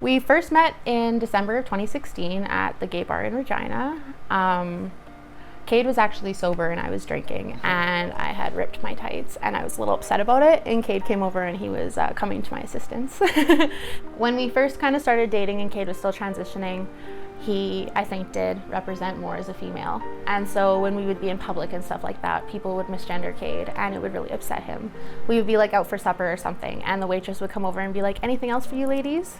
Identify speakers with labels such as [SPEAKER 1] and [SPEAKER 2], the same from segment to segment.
[SPEAKER 1] We first met in December of 2016 at the gay bar in Regina. Cade was actually sober and I was drinking, and I had ripped my tights and I was a little upset about it, and Cade came over and he was coming to my assistance. When we first kind of started dating and Cade was still transitioning, he, I think, did represent more as a female. And so when we would be in public and stuff like that, people would misgender Cade and it would really upset him. We would be like out for supper or something and the waitress would come over and be like, anything else for you ladies?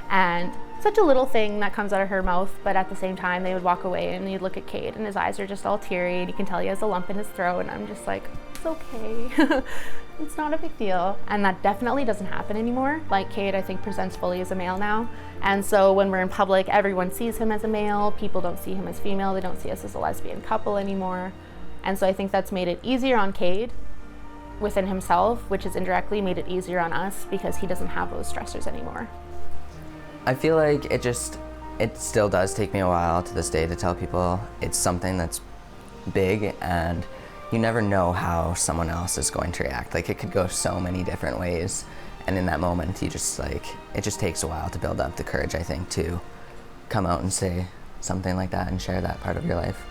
[SPEAKER 1] And such a little thing that comes out of her mouth, but at the same time they would walk away and you'd look at Cade and his eyes are just all teary and you can tell he has a lump in his throat, and I'm just like, it's okay. It's not a big deal. And that definitely doesn't happen anymore. Like, Cade, I think, presents fully as a male now. And so when we're in public, everyone sees him as a male. People don't see him as female. They don't see us as a lesbian couple anymore. And so I think that's made it easier on Cade within himself, which has indirectly made it easier on us because he doesn't have those stressors anymore.
[SPEAKER 2] I feel like it still does take me a while to this day to tell people it's something that's big, and you never know how someone else is going to react. Like, it could go so many different ways, and in that moment, it just takes a while to build up the courage, I think, to come out and say something like that and share that part of your life.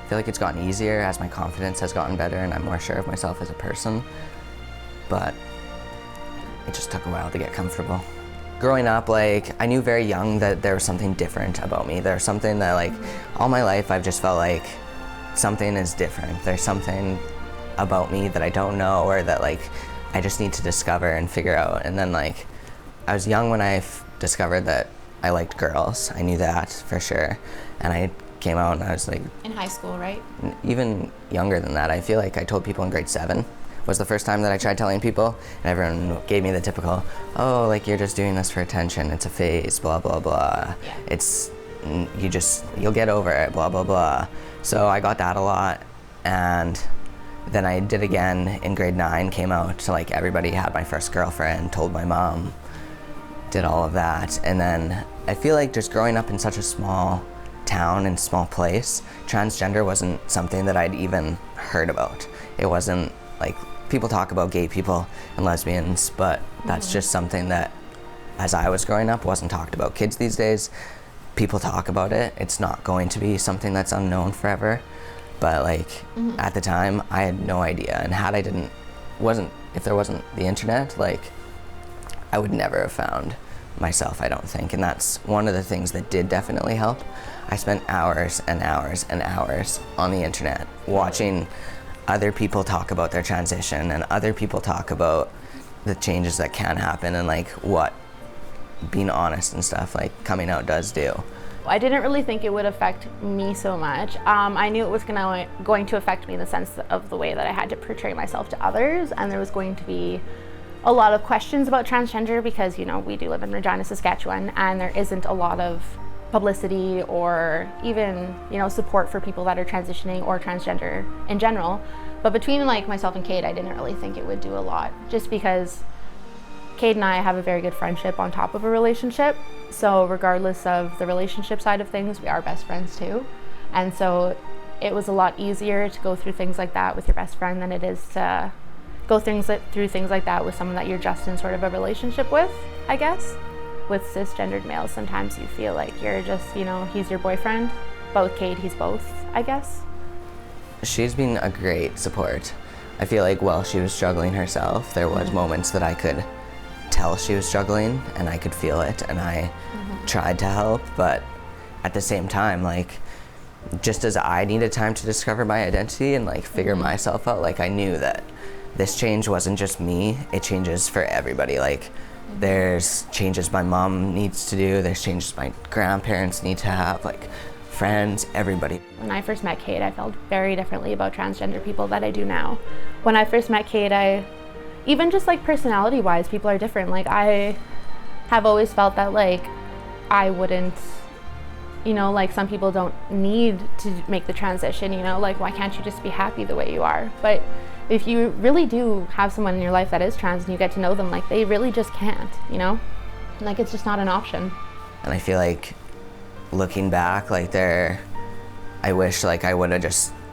[SPEAKER 2] I feel like it's gotten easier as my confidence has gotten better and I'm more sure of myself as a person, but it just took a while to get comfortable. Growing up, like, I knew very young that there was something different about me. There's something that, like, all my life I've just felt like something is different. There's something about me that I don't know, or that, like, I just need to discover and figure out. And then, like, I was young when I discovered that I liked girls. I knew that for sure. And I came out and I was like...
[SPEAKER 1] In high school, right?
[SPEAKER 2] Even younger than that. I feel like I told people in grade 7. Was the first time that I tried telling people, and everyone gave me the typical, oh, like, you're just doing this for attention, it's a phase, blah, blah, blah. Yeah. You'll get over it, blah, blah, blah. So I got that a lot, and then I did again in grade 9, came out to, like, everybody, had my first girlfriend, told my mom, did all of that. And then I feel like just growing up in such a small town and small place, transgender wasn't something that I'd even heard about. It wasn't, like, people talk about gay people and lesbians, but that's just something that, as I was growing up, wasn't talked about. Kids these days, people talk about it. It's not going to be something that's unknown forever. But, like, at the time, I had no idea. And if there wasn't the internet, like, I would never have found myself, I don't think. And that's one of the things that did definitely help. I spent hours and hours and hours on the internet watching other people talk about their transition and other people talk about the changes that can happen and, like, what being honest and stuff, like, coming out does do.
[SPEAKER 1] I didn't really think it would affect me so much. I knew it was going to affect me in the sense of the way that I had to portray myself to others, and there was going to be a lot of questions about transgender because, you know, we do live in Regina, Saskatchewan, and there isn't a lot of publicity or even, you know, support for people that are transitioning or transgender in general. But between, like, myself and Cade, I didn't really think it would do a lot, just because Cade and I have a very good friendship on top of a relationship. So regardless of the relationship side of things, we are best friends too. And so it was a lot easier to go through things like that with your best friend than it is to go through things like that with someone that you're just in sort of a relationship with, I guess. With cisgendered males, sometimes you feel like you're just, you know, he's your boyfriend. But with Cade, he's both, I guess.
[SPEAKER 2] She's been a great support. I feel like while she was struggling herself, there was moments that I could tell she was struggling and I could feel it, and I tried to help, but at the same time, like, just as I needed time to discover my identity and, like, figure myself out, like, I knew that this change wasn't just me, it changes for everybody. Like, there's changes my mom needs to do, there's changes my grandparents need to have, like, friends, everybody.
[SPEAKER 1] When I first met Cade, I felt very differently about transgender people than I do now. When I first met Cade, even just, like, personality-wise, people are different. Like, I have always felt that, like, I wouldn't, you know, like, some people don't need to make the transition, you know, like, why can't you just be happy the way you are? But if you really do have someone in your life that is trans and you get to know them, like, they really just can't, you know? Like, it's just not an option.
[SPEAKER 2] And I feel like, looking back, like, I wish, like,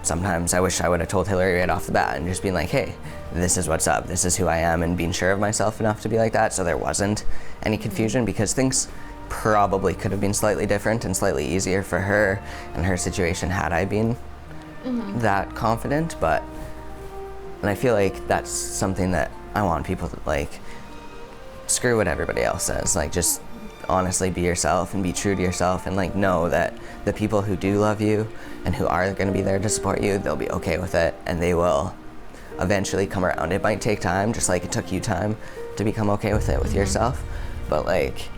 [SPEAKER 2] sometimes I wish I would have told Hillary right off the bat and just been like, hey, this is what's up, this is who I am, and being sure of myself enough to be like that, so there wasn't any confusion, because things probably could have been slightly different and slightly easier for her and her situation had I been that confident. But and I feel like that's something that I want people to, like, screw what everybody else says. Like, just honestly be yourself and be true to yourself, and like know that the people who do love you and who are going to be there to support you, they'll be okay with it, and they will eventually come around. It might take time, just like it took you time to become okay with it with yourself, but like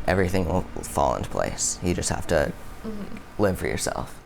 [SPEAKER 2] everything will fall into place. You just have to live for yourself.